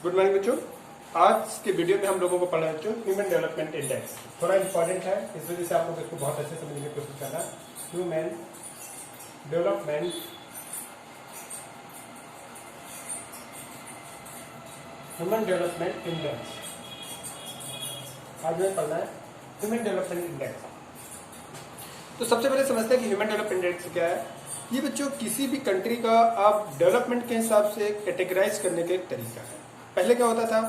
Good morning बच्चों। आज के वीडियो में हम लोगों को पढ़ना है बच्चों ह्यूमन डेवलपमेंट इंडेक्स। थोड़ा इंपॉर्टेंट है, इस वजह से आप लोग इसको बहुत अच्छे समझने की कोशिश करना। ह्यूमन डेवलपमेंट इंडेक्स आज में पढ़ना है ह्यूमन डेवलपमेंट इंडेक्स। तो सबसे पहले समझते हैं कि ह्यूमन डेवलपमेंट इंडेक्स क्या है। ये बच्चों किसी भी कंट्री का आप डेवलपमेंट के हिसाब से कैटेगराइज करने का एक तरीका है। पहले क्या होता था,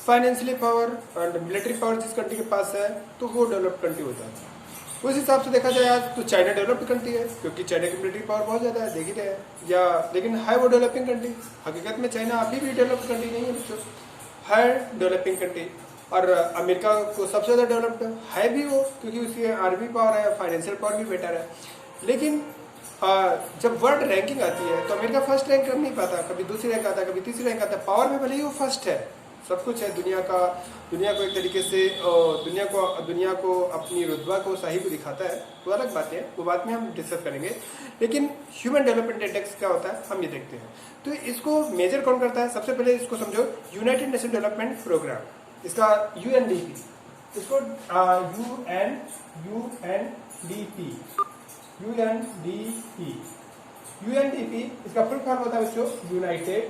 financially power and military power जिस कंट्री के पास है तो वो डेवलप्ड कंट्री होता था। उस हिसाब से देखा जाए आज तो चाइना डेवलप्ड कंट्री है क्योंकि चाइना की मिलिट्री पावर बहुत ज्यादा है, देख ही रहे हैं। या लेकिन है वो डेवलपिंग कंट्री? हकीकत में चाइना अभी भी डेवलप्ड कंट्री नहीं है बच्चों, है डेवलपिंग कंट्री। और अमेरिका को सबसे ज्यादा डेवलप्ड है भी वो क्योंकि उसकी आर्मी पावर है, फाइनेंशियल पावर भी बेटर है। लेकिन जब वर्ल्ड रैंकिंग आती है तो अमेरिका फर्स्ट रैंक कर नहीं पाता, कभी दूसरी रैंक आता है, कभी तीसरी रैंक आता है। पावर में भले ही वो फर्स्ट है, सब कुछ है, दुनिया को एक तरीके से दुनिया को अपनी रुतबा को सही को दिखाता है, वो अलग बात है, वो बात में हम डिस्कस करेंगे। लेकिन ह्यूमन डेवलपमेंट इंडेक्स क्या होता है हम ये देखते हैं। तो इसको मेजर कौन करता है? सबसे पहले इसको समझो, यूनाइटेड नेशन डेवलपमेंट प्रोग्राम, इसका यूएनडीपी, इसको यूएनडीपी इसका फुल फॉर्म होता है बच्चों United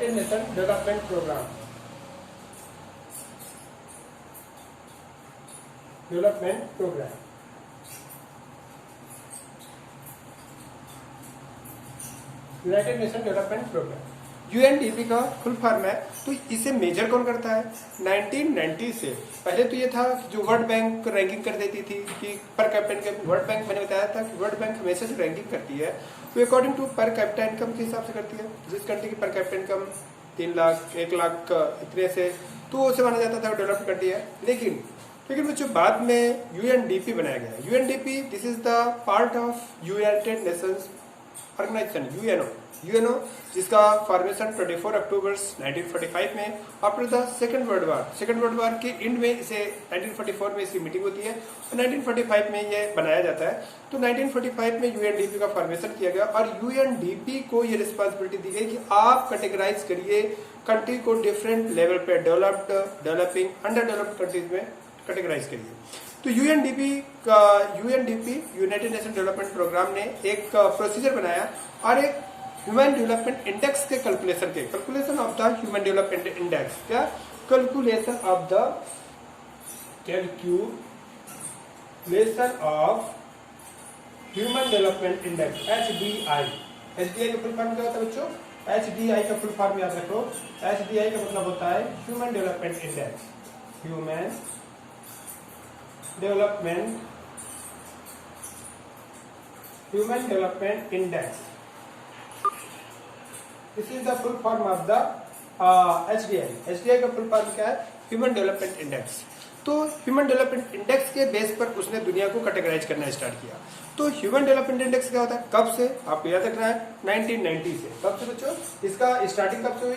Nation Development Programme. United Nation Development Programme UNDP का फुल फॉर्म है। तो इसे मेजर कौन करता है? 1990 से पहले तो ये था कि जो वर्ल्ड बैंक रैंकिंग कर देती थी कि पर कैपिटा, वर्ल्ड बैंक मैंने बताया था कि वर्ल्ड बैंक हमेशा जो रैंकिंग करती है वो according to per capita income के हिसाब से करती है। जिस कंट्री की पर कैपिटा इनकम 3 लाख 1 लाख इतने से, तो उसे माना जाता था वो डेवलप्ड कंट्री है। लेकिन बच्चों बाद में यूएनडीपी बनाया गया। UNDP this is the part of United Nations Organisation, UNO, जिसका फॉर्मेशन 24 अक्टूबर 1945 में after the second world war के एंड में इसे 1944 में इसकी मीटिंग होती है और 1945 में ये बनाया जाता है। तो 1945 में यूएनडीपी का फॉर्मेशन किया गया और यूएनडीपी को ये रिस्पॉन्सिबिलिटी दी गई कि आप कैटेगराइज करिए कंट्री को डिफरेंट लेवल पे, developed, developing, under developed countries में कैटेगराइज करिए। तो UNDP United Nation Development Programme ने एक प्रोसीजर बनाया और एक ह्यूमन डेवलपमेंट इंडेक्स के calculation of the human development index, क्या calculation of human development index, HDI का फुल फॉर्म क्या होता है बच्चों? एचडीआई का फुल फॉर्म याद रखो। एचडीआई का मतलब होता है human development index, human development index. This is the full form of the HDI. HDI का फुल फॉर्म क्या है? Human development index. तो ह्यूमन डेवलपमेंट इंडेक्स के बेस पर उसने दुनिया को कैटेगराइज करना स्टार्ट किया। तो ह्यूमन डेवलपमेंट इंडेक्स क्या होता है? कब से? आपको याद रखना है 1990 से। कब से बच्चों? इसका स्टार्टिंग कब से हुई?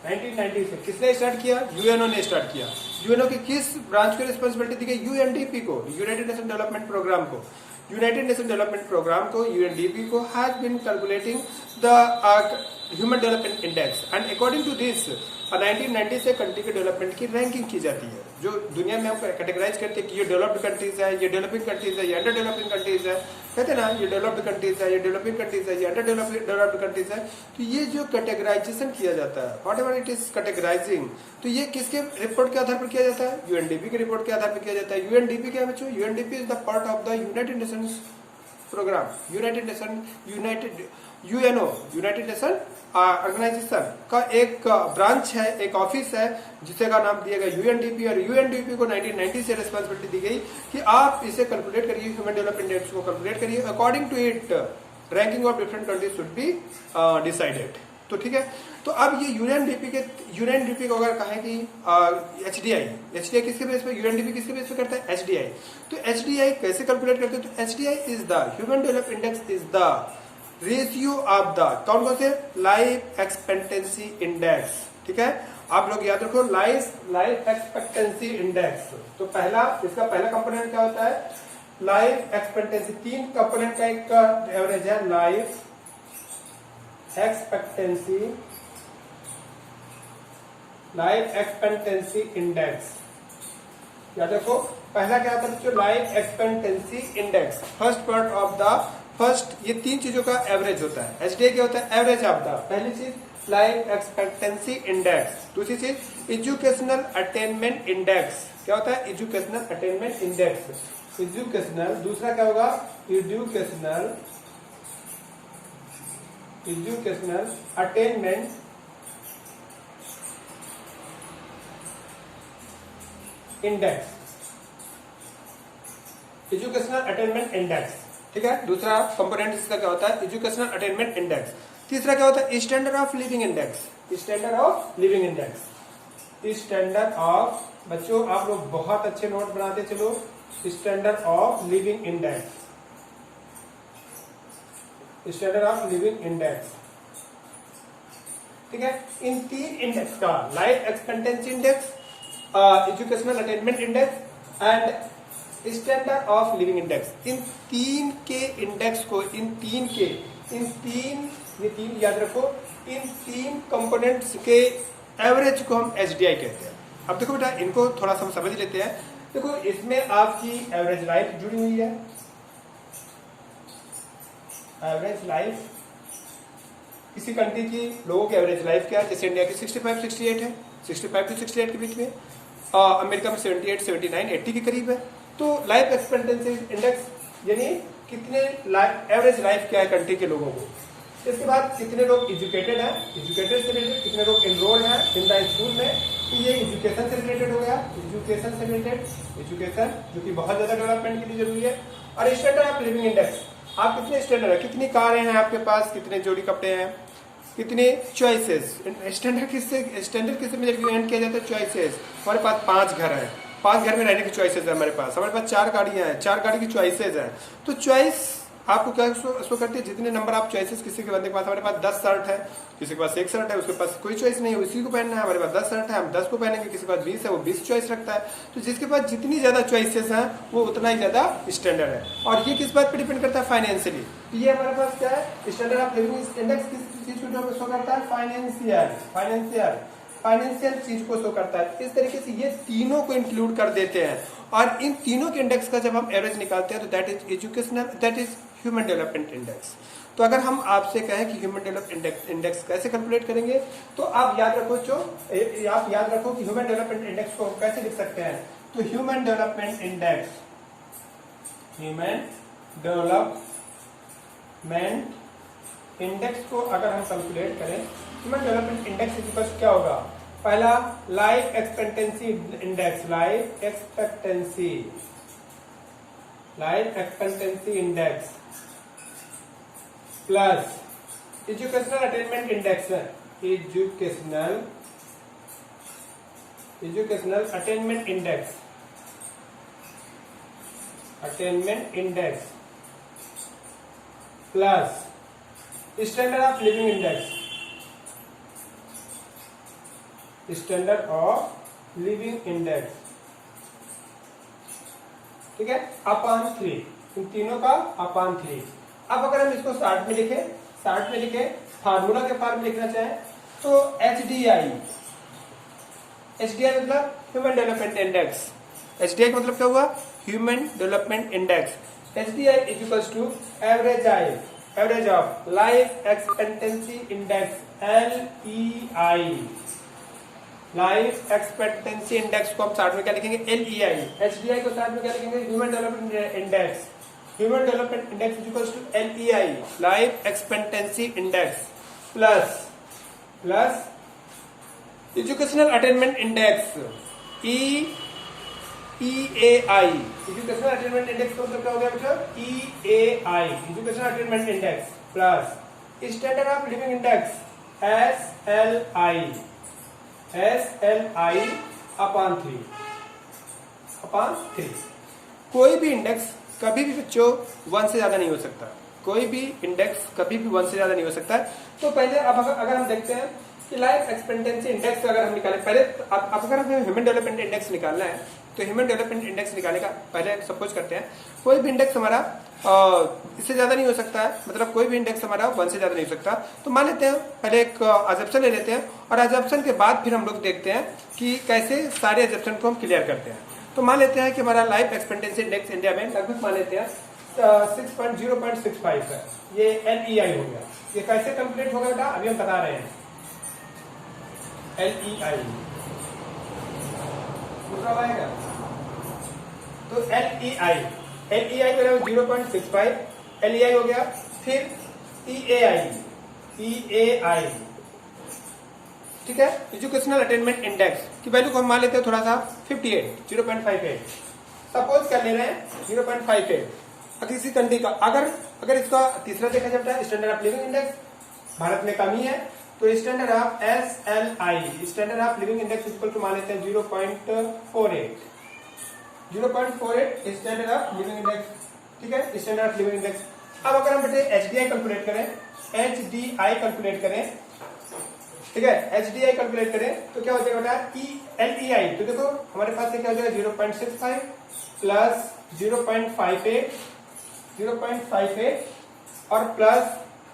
1990 से। किसने स्टार्ट किया? यूएनओ ने स्टार्ट किया। यूएनओ की किस ब्रांच को रिस्पॉन्सिबिलिटी दी गई? यूएनडीपी को, यूनाइटेड नेशन डेवलपमेंट प्रोग्राम को। यूनाइटेड नेशन डेवलपमेंट प्रोग्राम को, यूएनडीपी को, has been calculating the human development index and according to this 1990 से कंट्री के डेवलपमेंट की रैंकिंग की जाती है। जो दुनिया में हम कैटेगराइज करते हैं कि ये डेवलप्ड कंट्रीज है, ये डेवलपिंग कंट्रीज है, ये अंडर डेवलपिंग कंट्रीज है, कहते हैं ना, ये डेवलप्ड कंट्रीज है, ये डेवलपिंग कंट्रीज है, ये अंडर डेवलप्ड कंट्रीज है। तो ये जो कैटेगराइजेशन किया जाता है, what ever it is categorising, तो ये किसके रिपोर्ट के आधार पर किया जाता है? यूएनडीपी के रिपोर्ट के आधार पर किया जाता है। यूएनडीपी क्या है बच्चों? UNDP is the part of the United Nations programme, United Nation Organisation का एक ब्रांच है, एक ऑफिस है जिसे का नाम दिया गया यूएनडीपी। और यूएनडीपी को 1990 से रिस्पॉन्सिबिलिटी दी गई कि आप इसे कैलकुलेट करिए, ह्यूमन डेवलपमेंट इंडेक्स को कैलकुलेट करिए, according to it ranking of different countries should be decided. तो ठीक है, तो अब ये यूएनडीपी को अगर कहें कि एचडीआई किसके बेस पे, यूएनडीपी किसके बेस पे करता है? एचडीआई। तो एचडीआई कैसे कैलकुलेट करते हैं? तो HDI is the human development index is the ratio of the कौन से लाइफ एक्सपेक्टेंसी इंडेक्स। ठीक है, आप लोग याद रखो लाइफ एक्सपेक्टेंसी इंडेक्स। तो इसका पहला कंपोनेंट क्या होता है? लाइफ एक्सपेक्टेंसी, 3 कंपोनेंट का एक एवरेज है लाइफ एक्सपेक्टेंसी इंडेक्स। या देखो पहला क्या था बच्चों, life expectancy index, first part of the first, ये 3 चीजों का एवरेज होता है। एचडीआई क्या होता है, एवरेज ऑफ द, पहली चीज लाइफ एक्सपेक्टेंसी इंडेक्स, दूसरी चीज एजुकेशनल अटेनमेंट इंडेक्स, क्या होता है एजुकेशनल अटेनमेंट इंडेक्स, एजुकेशनल, दूसरा क्या होगा educational attainment index, educational attainment index, ठीक है। दूसरा कंपोनेंट इसका क्या होता है एजुकेशनल अटेनमेंट इंडेक्स। तीसरा क्या होता है standard of living index, standard of living index, standard of, बच्चों आप लोग बहुत अच्छे नोट बनाते चलो, standard of living index, standard of living index, ठीक है। इन 3 इंडेक्स का life expectancy index, educational attainment index and standard of living index, इन 3 के इंडेक्स को, ये तीन याद रखो, इन 3 कंपोनेंट्स के एवरेज को हम एचडीआई कहते हैं। अब देखो बेटा इनको थोड़ा सा हम समझ लेते हैं। देखो इसमें आपकी एवरेज लाइफ जुड़ी हुई है, एवरेज लाइफ, किसी कंट्री की लोगों की एवरेज लाइफ क्या है, जैसे इंडिया की 65-68 है, 65 से 68 के बीच में, अमेरिका में 78, 79, 80 के करीब है। तो लाइफ एक्सपेक्टेंसी इंडेक्स यानी कितने एवरेज लाइफ क्या है कंट्री के लोगों को। इसके बाद कितने लोग एजुकेटेड हैं, एजुकेटेड से रिलेटेड कितने लोग एनरोल्ड हैं इन द स्कूल में, तो ये एजुकेशन से रिलेटेड हो गया, एजुकेशन से रिलेटेड, एजुकेशन जो कि बहुत ज्यादा डेवलपमेंट के लिए जरूरी है। और स्टैंडर्ड ऑफ लिविंग इंडेक्स, आप कितने स्टैंडर्ड है, कितनी कारें हैं आपके पास, कितने जोड़ी कपड़े हैं, कितने चॉइसेस, स्टैंडर्ड किससे मेजर किया जाता है, चॉइसेस। हमारे पास 5 घर है, 5 घर में रहने की चॉइसेस है हमारे पास 4 गाड़ियां हैं, 4 गाड़ी की चॉइसेस है। तो चॉइस आपको क्या शो करती है, जितने नंबर आप चॉइसेस, किसी के बंदे के पास हमारे पास 10 शर्ट है, किसी के पास 1 शर्ट है, उसके पास कोई चॉइस नहीं है, उसी को पहनना है। हमारे पास 10 शर्ट है, हम 10 को पहनेंगे, किसी के पास 20 है, वो 20 चॉइस रखता है। तो जिसके पास जितनी ज्यादा चॉइसेस हैं वो उतना ही ज्यादा स्टैंडर्ड है। और ये किस बात पर डिपेंड करता है, फाइनेंशियली। ये हमारे पास क्या है, स्टैंडर्ड ऑफ लिविंग इंडेक्स किस चीज को शो करता है, फाइनेंशियल चीज को शो करता है। इस तरीके से ये तीनों को इंक्लूड कर देते हैं। और इन तीनों के इंडेक्स का जब हम एवरेज निकालते हैं तो that is educational, that is human development index. तो अगर हम आपसे कहें कि ह्यूमन डेवलपमेंट इंडेक्स कैसे कैलकुलेट करेंगे, तो आप याद रखो कि ह्यूमन डेवलपमेंट इंडेक्स को कैसे लिख सकते हैं। तो ह्यूमन डेवलपमेंट इंडेक्स को अगर हम कैलकुलेट करें, ह्यूमन डेवलपमेंट इंडेक्स इक्वल्स क्या होगा, पहला life expectancy index, life expectancy index plus educational attainment index, educational attainment index plus standard of living index, standard of living index, ठीक है, अपॉन 3, इन तीनों का अपॉन 3। अब अगर हम इसको शार्ट में लिखे, फार्मूला के फॉर्म में लिखना चाहें तो एचडीआई मतलब ह्यूमन डेवलपमेंट इंडेक्स, एचडीआई का मतलब क्या हुआ, human development index. HDI is equals to average of life expectancy index, LEI, life expectancy index को हम साथ में क्या लिखेंगे, LEI। एचडीआई को साथ में क्या लिखेंगे, human development index. Human development index is equals to LEI, life expectancy index plus educational attainment index, EAI। Educational attainment index का मतलब क्या हो गया बेटा, EAI, educational attainment index plus standard of living index, SLI upon 3। कोई भी index कभी भी बच्चों 1 से ज्यादा नहीं हो सकता, कोई भी इंडेक्स कभी भी 1 से ज्यादा नहीं हो सकता। तो पहले अब अगर हम देखते हैं कि लाइफ एक्सपेक्टेंसी इंडेक्स अगर हम निकालें, पहले अब अगर हमें ह्यूमन डेवलपमेंट इंडेक्स निकालना है तो ह्यूमन डेवलपमेंट इंडेक्स निकालने का पहले सपोज करते हैं कोई भी इंडेक्स हमारा इससे ज्यादा नहीं हो सकता है, मतलब कोई भी इंडेक्स हमारा 1 से ज्यादा नहीं हो सकता। तो मान लेते हैं पहले एक अजम्पशन ले लेते हैं और अजम्पशन के बाद फिर हम लोग देखते हैं कि कैसे सारे अजम्पशन को हम क्लियर करते हैं। तो मान लेते हैं कि हमारा लाइफ एक्सपेक्टेंसी इंडेक्स इंडिया में लगभग मान लेते हैं 0.65 है, ये LEI हो गया। ये कैसे कैलकुलेट होगा बेटा, अभी हम बता रहे हैं। LEI दूसरा आएगा तो LEI बराबर 0.65 LEI हो गया। फिर EAI ठीक है, एजुकेशनल अटेनमेंट इंडेक्स की वैल्यू को हम मान लेते हैं थोड़ा सा 0.58 सपोज कर ले रहे हैं 0.58। किसी कंट्री का अगर इसका तीसरा देखा जाता standard of living index Bharat में कमी है तो standard of SLI standard of living index equal to मान लेते हैं 0.48 स्टैंडर्ड ऑफ लिविंग इंडेक्स। ठीक है, स्टैंडर्ड ऑफ लिविंग इंडेक्स। अब अगर हम बेटे HDI कैलकुलेट करें ठीक है, HDI कैलकुलेट करें तो क्या हो जाएगा बेटा LEI। तो देखो हमारे पास क्या हो जाएगा 0.65 प्लस 0.58 और प्लस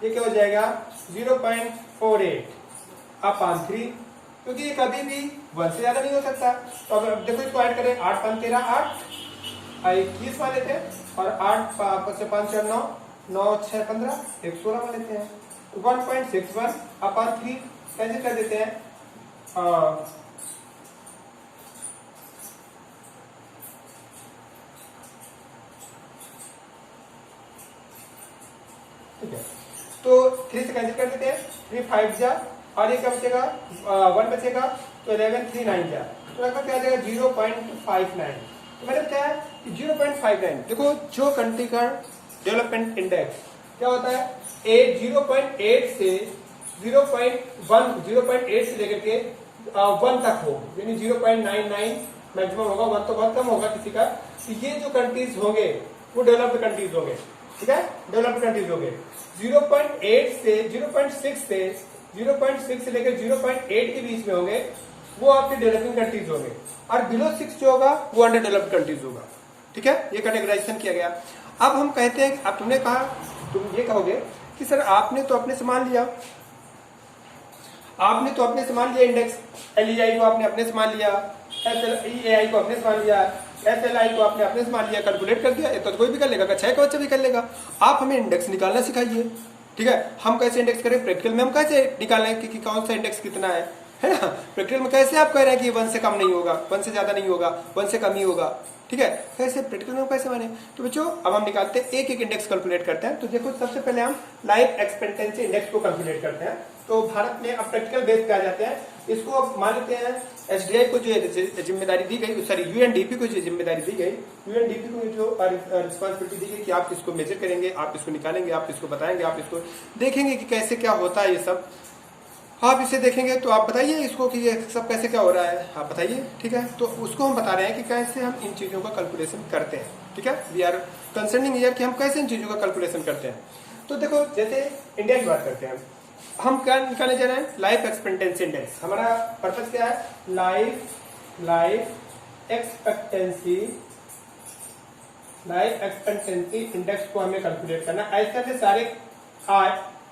ये क्या हो जाएगा 0.48 अपॉन 3, क्योंकि ये कभी भी 1 से ज्यादा नहीं हो सकता। तो अब देखो इसको ऐड करें 8 5 13 8 21 मान लेते हैं और 8 5 4 9 9 6 15 16 मान लेते हैं। 1.61 अपॉन 3 कैसे कर देते हैं ठीक है, तो 3 से कैंसिल कर देते हैं, 3 5 जा और ये क्या बचेगा 1 बचेगा तो 11 3 9 जा तो लगभग क्या आ जाएगा 0.59। तो मतलब क्या है कि 0.59। देखो जो कंट्री का डेवलपमेंट इंडेक्स क्या होता है 0.8 से 0.8 से लेकर के 1 तक हो, यानी 0.99 मैक्सिमम होगा, 1 तो बहुत कम होगा किसी का। तो ये जो कंट्रीज होंगे वो डेवलप्ड कंट्रीज होंगे। ठीक है, डेवलप्ड कंट्रीज होंगे। 0.6 से लेकर 0.8 के बीच में होंगे वो आपके डेवलपिंग कंट्रीज होंगे और बिलो 6 जो होगा वो अंडर डेवलप्ड कंट्रीज होगा। ठीक है, ये कैटेगराइजेशन किया गया। अब हम कहते हैं अब तुमने कहा, तुम ये कहोगे कि सर आपने तो अपने सामान लिया, इंडेक्स LEI को आपने अपने सामान लिया, EAI को अपने सामान लिया, SLI को आपने अपने सामान लिया, कैलकुलेट कर दिया। ये तो कोई भी कर लेगा, अच्छा का बच्चा भी कर लेगा। आप हमें इंडेक्स निकालना सिखाइए। ठीक है, हम कैसे इंडेक्स करें, प्रैक्टिकल में हम कैसे निकालें कि कौन सा इंडेक्स कितना है ना। प्रैक्टिकल में कैसे आप कह रहे हैं कि 1 से कम नहीं होगा, 1 से ज्यादा नहीं होगा, 1 से कम ही होगा। ठीक है, कैसे प्रैक्टिकल में कैसे माने। तो बच्चों अब हम निकालते हैं, एक इंडेक्स कैलकुलेट करते हैं। तो देखो सबसे पहले हम लाइफ एक्सपेक्टेंसी इंडेक्स को कैलकुलेट करते हैं। तो भारत में अब प्रैक्टिकल बेस पे आ जाते हैं। इसको अब मान लेते हैं SDI को जो जिम्मेदारी दी गई, सॉरी UNDP को जो जिम्मेदारी दी गई, UNDP को जो रिस्पॉन्सिबिलिटी दी गई कि आप इसको मेजर करेंगे, आप इसको निकालेंगे, आप इसको बताएंगे, आप इसको देखेंगे कि कैसे क्या होता है। ये सब आप इसे देखेंगे तो आप बताइए इसको कि ये सब कैसे क्या हो रहा है, आप बताइए। ठीक है, तो उसको हम बता रहे हैं कि कैसे हम इन चीजों का कैलकुलेशन करते हैं। ठीक है, वी आर कंसर्निंग हियर कि हम कैसे इन चीजों का कैलकुलेशन करते हैं। तो देखो जैसे इंडिया की बात करते हैं, हम क्या निकालने जा रहे हैं, लाइफ एक्सपेक्टेंसी इंडेक्स। हमारा पर्पज क्या है, लाइफ एक्सपेक्टेंसी इंडेक्स को हमें कैलकुलेट करना। ऐसे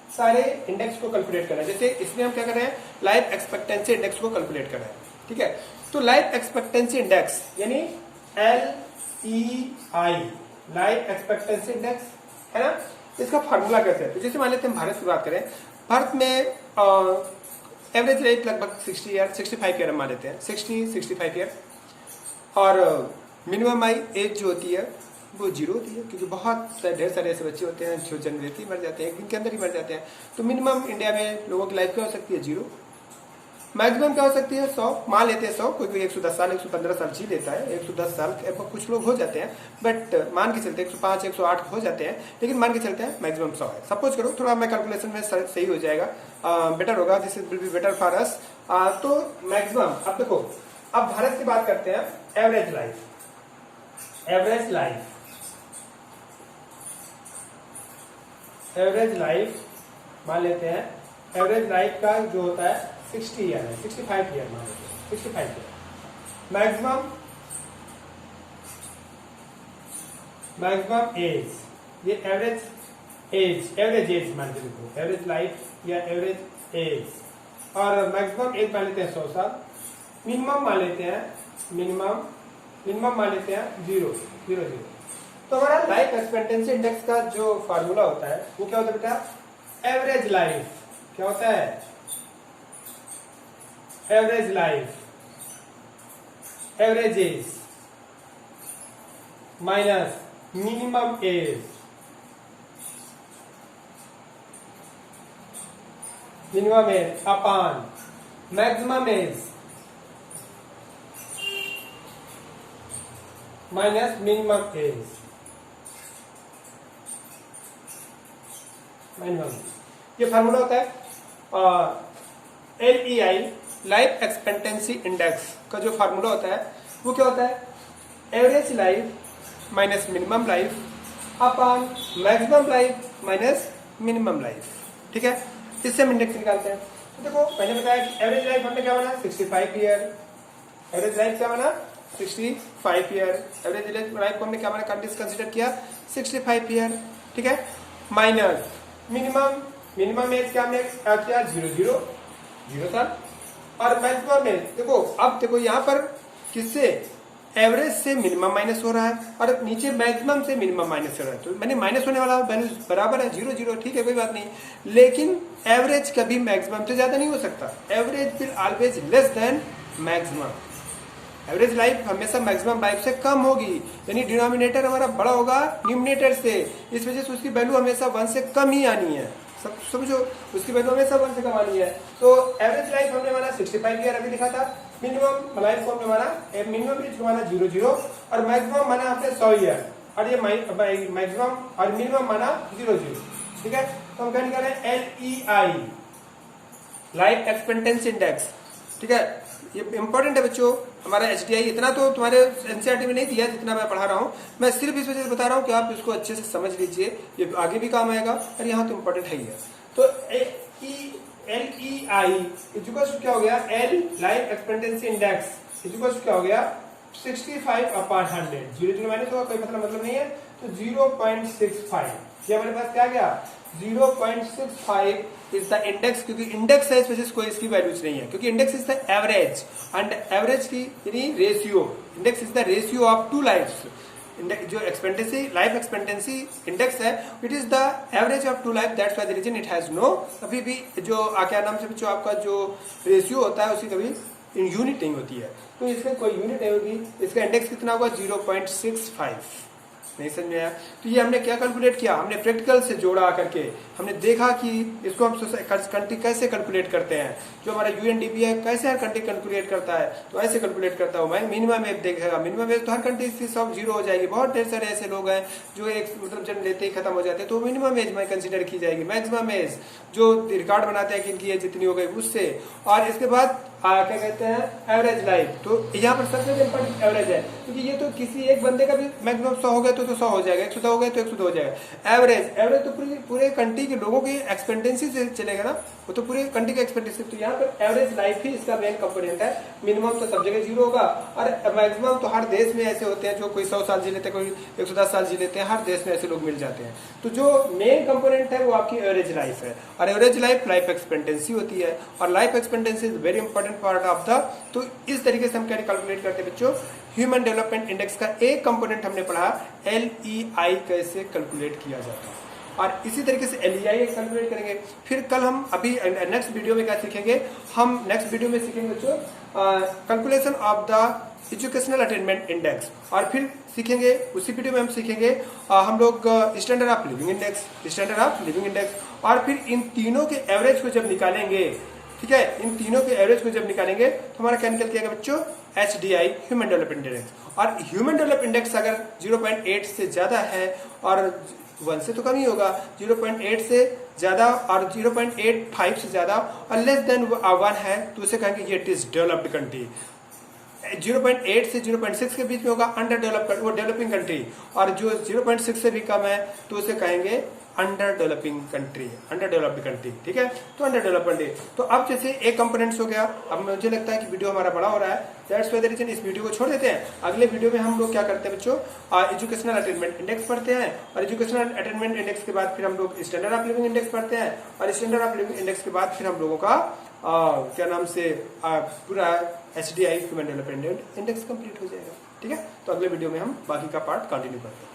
सारे इंडेक्स को कैलकुलेट करना है। जैसे इसमें हम क्या कर रहे हैं, लाइफ एक्सपेक्टेंसी इंडेक्स को कैलकुलेट कर रहे हैं। ठीक है, तो लाइफ एक्सपेक्टेंसी इंडेक्स यानी LEI लाइफ एक्सपेक्टेंसी इंडेक्स है ना। इसका फार्मूला कैसे है, तो जैसे मान लेते हैं भारत की बात करें, भारत में एवरेज रेट लगभग 65 ईयर मान लेते हैं, 65 ईयर। और मिनिमम एज जो होती है वो 0 होती है, क्योंकि बहुत ढेर सारे ऐसे बच्चे होते हैं जो जन्म लेते ही मर जाते हैं, एक दिन के अंदर ही मर जाते हैं। तो मिनिमम इंडिया में लोगों की लाइफ क्या हो सकती है, 0। मैक्सिमम क्या हो सकती है, 100 मान लेते हैं। 100 कोई 110 साल 115 साल जी लेता है, 110 साल कुछ लोग हो जाते हैं, बट मान के चलते 105 108 हो जाते हैं, लेकिन मान के चलते हैं मैक्सिमम 100 है। सपोज करो, थोड़ा मैं कैलकुलेशन में सही हो जाएगा, बेटर होगा, this will be better for us. तो मैक्सिमम, अब देखो अब भारत की बात करते हैं, एवरेज लाइफ मान लेते हैं। एवरेज लाइफ का जो होता है 60 ईयर है, 65 ईयर मान लेते हैं, 65 ईयर। मैक्सिमम एज, ये एवरेज एज मान के लिखो, एवरेज लाइफ या एवरेज एज, और मैक्सिमम एज मान लेते हैं 100 साल, मिनिमम मान लेते हैं जीरो जीरो जीरो। तो हमारा लाइफ एक्सपेक्टेंसी इंडेक्स का जो फार्मूला होता है वो क्या होता है बेटा, एवरेज लाइफ, क्या होता है, average life, average age minus minimum age, minimum age upon maximum age minus minimum age, minimum, ये फार्मूला होता है LEI, लाइफ एक्सपेक्टेंसी इंडेक्स का जो फार्मूला होता है वो क्या होता है, average life minus minimum life upon maximum life minus minimum life. ठीक है, इससे हम इंडेक्स निकालते हैं। तो देखो मैंने बताया कि एवरेज लाइफ हमने क्या बना, 65 ईयर, एवरेज लाइफ क्या बना, 65 ईयर, एवरेज लाइफ को हमने क्या बना, कंसिडर किया 65 ईयर। ठीक है, माइनस मिनिमम एज क्या हमने किया, 0 साल, और मैक्सिमम एज देखो, अब देखो यहाँ पर किससे, एवरेज से मिनिमम माइनस हो रहा है और नीचे मैक्सिमम से मिनिमम माइनस हो रहा है, तो मैंने माइनस होने वाला वैल्यू बराबर है 0 ठीक है, कोई बात नहीं, लेकिन एवरेज कभी मैक्सिमम से ज्यादा नहीं हो सकता, average will always less than maximum, average life हमेशा मैक्सिमम लाइफ से कम होगी, यानी डिनोमिनेटर हमारा बड़ा होगा न्यूमिनेटर से, इस वजह से उसकी वैल्यू हमेशा 1 से कम ही आनी है, सब समझो, उसकी वैल्यू हमेशा 1 से कम आनी है। तो एवरेज लाइफ हमने माना 65 ईयर अभी लिखा था, मिनिमम लाइफ को हमने माना, मिनिमम एज को माना 0 और मैक्सिमम माना हमने 100 ईयर, और ये मैक्सिमम और मिनिमम माना 0 ठीक है। तो हम क्या निकाले, LEI, लाइफ एक्सपेक्टेंसी इंडेक्स। ठीक है, ये इंपॉर्टेंट है बच्चों, हमारा HDI इतना तो तुम्हारे NCERT में नहीं दिया जितना मैं पढ़ा रहा हूँ, मैं सिर्फ इस वजह से बता रहा हूँ कि आप इसको अच्छे से समझ लीजिए, ये आगे भी काम आएगा और यहाँ तो इंपॉर्टेंट है ही है। तो LEI इक्वल्स क्या हो गया, L life expectancy index equals क्या हो गया, 65/100, 0 माइनस होगा, कोई मतलब नहीं है, तो 0.65, ये हमारे पास क्या गया, 0.65 इज द इंडेक्स, क्योंकि इंडेक्स है इस वजह से कोई इसकी वैल्यूज नहीं है, क्योंकि index is the average, and average की यानी ratio, index is the ratio of two lifes, जो एक्सपेक्टेंसी लाइफ एक्सपेक्टेंसी इंडेक्स है, it is the average of two life, that's why the reason it has no, कभी भी जो क्या नाम से बच्चों आपका जो रेशियो होता है उसकी कभी यूनिट नहीं होती है, तो इसमें कोई यूनिट नहीं होगी, इसका इंडेक्स कितना होगा, 0.65। नहीं समझ में आया, तो ये हमने क्या कैलकुलेट किया, हमने प्रैक्टिकल से जोड़ा करके हमने देखा कि इसको हम कंट्री कैसे कैलकुलेट करते हैं, जो हमारा UNDP है कैसे हर कंट्री कैलकुलेट करता है, तो ऐसे कैलकुलेट करता हूँ मैं, मिनिमम एज देखेगा, मिनिमम एज तो हर कंट्री से सब 0 हो जाएगी, बहुत ढेर सारे ऐसे लोग हैं जो एक मतलब जन्म लेते ही खत्म हो जाते हैं, तो मिनिमम एज में कंसिडर की जाएगी, मैक्सिमम एज जो रिकॉर्ड बनाते हैं कि इनकी एज जितनी हो गई उससे, और इसके बाद क्या कहते हैं एवरेज लाइफ, तो यहाँ पर सबसे इम्पोर्टेंट एवरेज है, क्योंकि ये तो किसी एक बंदे का भी मैक्सिमम 100 हो गया तो 100 हो जाएगा, 110 हो गया तो 110 हो जाएगा, एवरेज तो पूरे कंट्री के लोगों की एक्सपेक्टेंसी से चलेगा ना, वो तो पूरे कंट्री का एक्सपेक्टेंसी, तो यहाँ पर एवरेज लाइफ ही इसका मेन कंपोनेंट है, मिनिमम तो सब जगह 0 होगा, और मैक्सिमम तो हर देश में ऐसे होते हैं जो कोई 100 साल जी लेते हैं, कोई 110 साल जी लेते हैं, हर देश में ऐसे लोग मिल जाते हैं, तो जो मेन कंपोनेंट है वो आपकी एवरेज लाइफ है, और एवरेज लाइफ एक्सपेक्टेंसी होती है, और life expectancy is very important part of the, तो इस तरीके से हम क्या कैलकुलेट करते हैं बच्चों, ह्यूमन डेवलपमेंट इंडेक्स का एक कंपोनेंट हमने पढ़ा LEI कैसे कैलकुलेट किया जाता है, और इसी तरीके से LEI कैलकुलेट करेंगे। फिर कल हम अभी नेक्स्ट वीडियो में क्या सीखेंगे, हम नेक्स्ट वीडियो में सीखेंगे बच्चों calculation of the educational attainment index, और फिर सीखेंगे उसी वीडियो में हम सीखेंगे हम लोग स्टैंडर्ड ऑफ लिविंग इंडेक्स, और फिर इन तीनों के एवरेज को जब निकालेंगे, ठीक है, इन तीनों के एवरेज को जब निकालेंगे तो हमारा क्या निकल जाएगा बच्चों, HDI ह्यूमन डेवलपमेंट इंडेक्स, और ह्यूमन डेवलपमेंट इंडेक्स अगर 0.8 से ज्यादा है और 1 से तो कम ही होगा, 0.8 से ज्यादा और 0.85 से ज्यादा और लेस देन 1 है तो उसे कहेंगे ये इट इज डेवलप्ड कंट्री, 0.8 से 0.6 के बीच में होगा अंडर डेवलप्ड, वो डेवलपिंग कंट्री, और जो 0.6 से भी कम है तो उसे कहेंगे अंडर डेवलपिंग कंट्री है, अंडर डेवलप्ड कंट्री, ठीक है। तो अंडर डेवलपमेंट है। तो अब जैसे एक कंपोनेंट्स हो गया, अब मुझे लगता है कि वीडियो हमारा बड़ा हो रहा है, दैट्स व्हाई द रीजन इस वीडियो को छोड़ देते हैं। अगले वीडियो में हम लोग क्या करते हैं बच्चों, एजुकेशनल अटेनमेंट इंडेक्स पढ़ते हैं, और एजुकेशनल अटेनमेंट इंडेक्स के बाद फिर हम लोग स्टैंडर्ड ऑफ लिविंग इंडेक्स पढ़ते हैं, और स्टैंडर्ड ऑफ लिविंग इंडेक्स के बाद फिर हम लोगों का क्या नाम से पूरा HDI human development index complete हो जाएगा, ठीक है। तो अगले वीडियो में हम बाकी का पार्ट कंटिन्यू करते हैं।